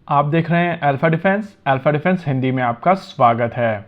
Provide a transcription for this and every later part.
आप देख रहे हैं अल्फा डिफेंस हिंदी में आपका स्वागत है।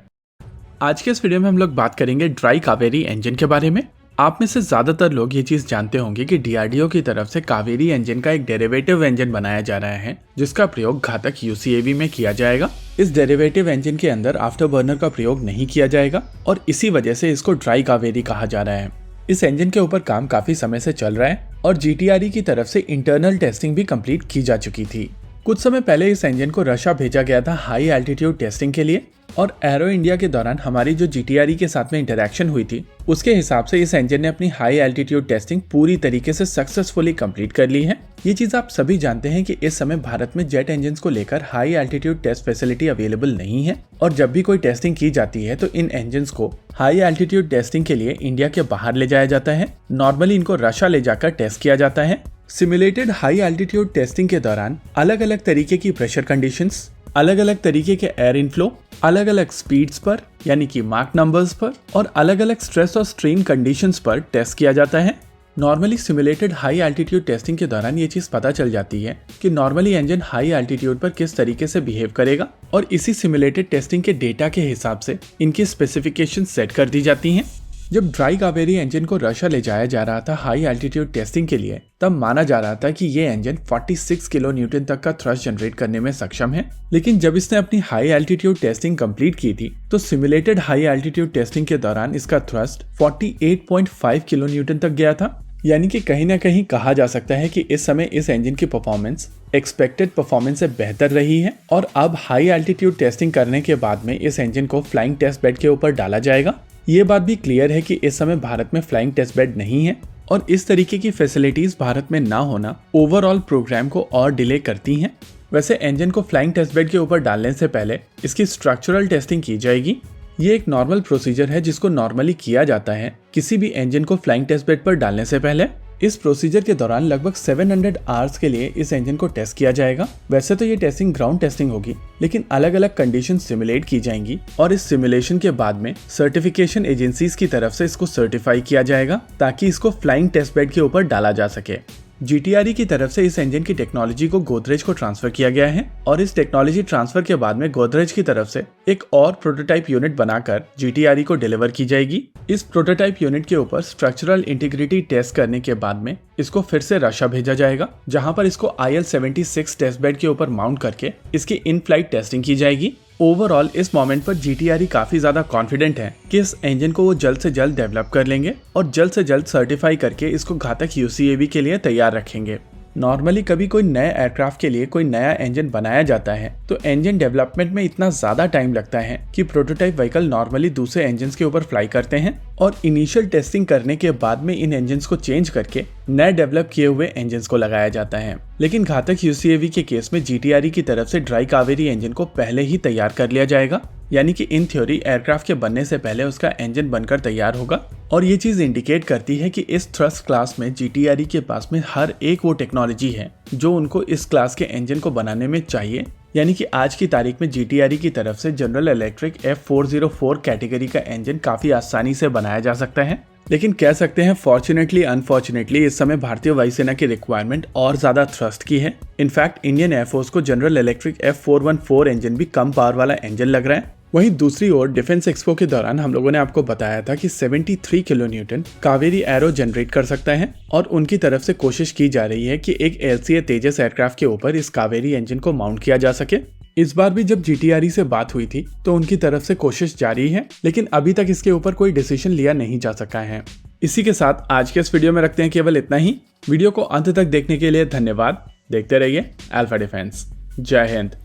आज के इस वीडियो में हम लोग बात करेंगे ड्राई कावेरी इंजन के बारे में। आप में से ज़्यादातर लोग ये चीज़ जानते होंगे कि डीआरडीओ की तरफ से कावेरी इंजन का एक डेरिवेटिव इंजन बनाया जा रहा है जिसका प्रयोग घातक यूसीएवी में किया जाएगा। इस डेरिवेटिव इंजन के अंदर आफ्टर बर्नर का प्रयोग नहीं किया जाएगा और इसी वजह से इसको ड्राई कावेरी कहा जा रहा है। इस इंजन के ऊपर काम काफी समय से चल रहा है और जीटीआरई की तरफ से इंटरनल टेस्टिंग भी कंप्लीट की जा चुकी थी। कुछ समय पहले इस इंजन को रशिया भेजा गया था हाई एल्टीट्यूड टेस्टिंग के लिए और एरो इंडिया के दौरान हमारी जो जीटीआरई के साथ में इंटरेक्शन हुई थी उसके हिसाब से इस इंजन ने अपनी हाई एल्टीट्यूड टेस्टिंग पूरी तरीके से सक्सेसफुली कंप्लीट कर ली है। ये चीज आप सभी जानते हैं कि इस समय भारत में जेट इंजन्स को लेकर high altitude test facility available नहीं है और जब भी कोई टेस्टिंग की जाती है तो इन इंजन्स को हाई एल्टीट्यूड टेस्टिंग के लिए इंडिया के बाहर ले जाया जाता है। नॉर्मली इनको रशिया ले जाकर टेस्ट किया जाता है। सिमुलेटेड हाई एल्टीट्यूड टेस्टिंग के दौरान अलग अलग तरीके की प्रेशर कंडीशंस, अलग अलग तरीके के एयर इनफ्लो, अलग अलग स्पीड्स पर यानी कि मार्क नंबर्स पर और अलग अलग स्ट्रेस और स्ट्रेन कंडीशंस पर टेस्ट किया जाता है। Normally simulated high altitude testing के दौरान ये चीज पता चल जाती है कि नॉर्मली इंजन हाई एल्टीट्यूड पर किस तरीके से बिहेव करेगा और इसी सिमुलेटेड टेस्टिंग के डेटा के हिसाब से इनकी स्पेसिफिकेशन सेट कर दी जाती हैं। जब ड्राई कावेरी इंजन को रशिया ले जाया जा रहा था हाई एल्टीट्यूड टेस्टिंग के लिए तब माना जा रहा था कि ये इंजन 46 किलो न्यूटन तक का थ्रस्ट जनरेट करने में सक्षम है, लेकिन जब इसने अपनी हाई एल्टीट्यूड टेस्टिंग कंप्लीट की थी तो सिमुलेटेड हाई एल्टीट्यूड टेस्टिंग के दौरान इसका थ्रस्ट 48.5 किलो न्यूटन तक गया था। यानी कि कहीं ना कहीं कहा जा सकता है कि इस समय इस इंजन की परफॉर्मेंस एक्सपेक्टेड परफॉर्मेंस से बेहतर रही है और अब हाई एल्टीट्यूड टेस्टिंग करने के बाद में इस इंजन को फ्लाइंग टेस्ट बेड के ऊपर डाला जाएगा। ये बात भी क्लियर है कि इस समय भारत में फ्लाइंग टेस्ट बेड नहीं है और इस तरीके की फैसिलिटीज भारत में ना होना ओवरऑल प्रोग्राम को और डिले करती हैं। वैसे इंजन को फ्लाइंग टेस्ट बेड के ऊपर डालने से पहले इसकी स्ट्रक्चरल टेस्टिंग की जाएगी। ये एक नॉर्मल प्रोसीजर है जिसको नॉर्मली किया जाता है किसी भी इंजन को फ्लाइंग टेस्ट बेड पर डालने से पहले। इस प्रोसीजर के दौरान लगभग 700 आवर्स के लिए इस इंजन को टेस्ट किया जाएगा। वैसे तो ये टेस्टिंग ग्राउंड टेस्टिंग होगी लेकिन अलग अलग कंडीशन सिमुलेट की जाएंगी और इस सिमुलेशन के बाद में सर्टिफिकेशन एजेंसीज की तरफ से इसको सर्टिफाई किया जाएगा ताकि इसको फ्लाइंग टेस्ट बेड के ऊपर डाला जा सके। जीटीआरई की तरफ से इस इंजन की टेक्नोलॉजी को गोदरेज को ट्रांसफर किया गया है और इस टेक्नोलॉजी ट्रांसफर के बाद में गोदरेज की तरफ से एक और प्रोटोटाइप यूनिट बनाकर जीटीआरई को डिलीवर की जाएगी। इस प्रोटोटाइप यूनिट के ऊपर स्ट्रक्चरल इंटीग्रिटी टेस्ट करने के बाद में इसको फिर से रशिया भेजा जाएगा जहां पर इसको IL-76 टेस्ट बेड के ऊपर माउंट करके इसकी इन फ्लाइट टेस्टिंग की जाएगी। ओवरऑल इस मोमेंट पर जीटीआरई काफी ज्यादा कॉन्फिडेंट है कि इस इंजन को वो जल्द से जल्द डेवलप कर लेंगे और जल्द से जल्द सर्टिफाई करके इसको घातक यूसीएवी के लिए तैयार रखेंगे। नॉर्मली कभी कोई नए एयरक्राफ्ट के लिए कोई नया इंजन बनाया जाता है तो इंजन डेवलपमेंट में इतना ज्यादा टाइम लगता है कि प्रोटोटाइप व्हीकल नॉर्मली दूसरे इंजन के ऊपर फ्लाई करते हैं और इनिशियल टेस्टिंग करने के बाद में इन इंजन को चेंज करके नए डेवलप किए हुए इंजन को लगाया जाता है। लेकिन घातक यूसीएवी के केस में जीटीआरई की तरफ से ड्राई कावेरी इंजन को पहले ही तैयार कर लिया जाएगा, यानी कि इन थ्योरी एयरक्राफ्ट के बनने से पहले उसका इंजन बनकर तैयार होगा और ये चीज इंडिकेट करती है कि इस थ्रस्ट क्लास में जीटीआरई के पास में हर एक वो टेक्नोलॉजी है जो उनको इस क्लास के इंजन को बनाने में चाहिए। यानी कि आज की तारीख में जीटीआरई की तरफ से जनरल इलेक्ट्रिक F404 कैटेगरी का इंजन काफी आसानी से बनाया जा सकता है। लेकिन कह सकते हैं फॉर्चुनेटली अनफॉर्चुनेटली इस समय भारतीय वायुसेना की रिक्वायरमेंट और ज्यादा थ्रस्ट की है। इनफैक्ट इंडियन एयरफोर्स को जनरल इलेक्ट्रिक F414 इंजन भी कम पावर वाला इंजन लग रहा है। वहीं दूसरी ओर डिफेंस एक्सपो के दौरान हम लोगों ने आपको बताया था कि 73 kilo Newton Kaveri arrow generate कर सकता है और उनकी तरफ से कोशिश की जा रही है कि एक LCA तेजस एयरक्राफ्ट के ऊपर इस कावेरी इंजन को माउंट किया जा सके। इस बार भी जब जीटीआरई से बात हुई थी तो उनकी तरफ से कोशिश जारी है लेकिन अभी तक इसके ऊपर कोई डिसीजन लिया नहीं जा सका है। इसी के साथ आज के इस वीडियो में रखते हैं केवल इतना ही। वीडियो को अंत तक देखने के लिए धन्यवाद। देखते रहिए अल्फा डिफेंस। जय हिंद।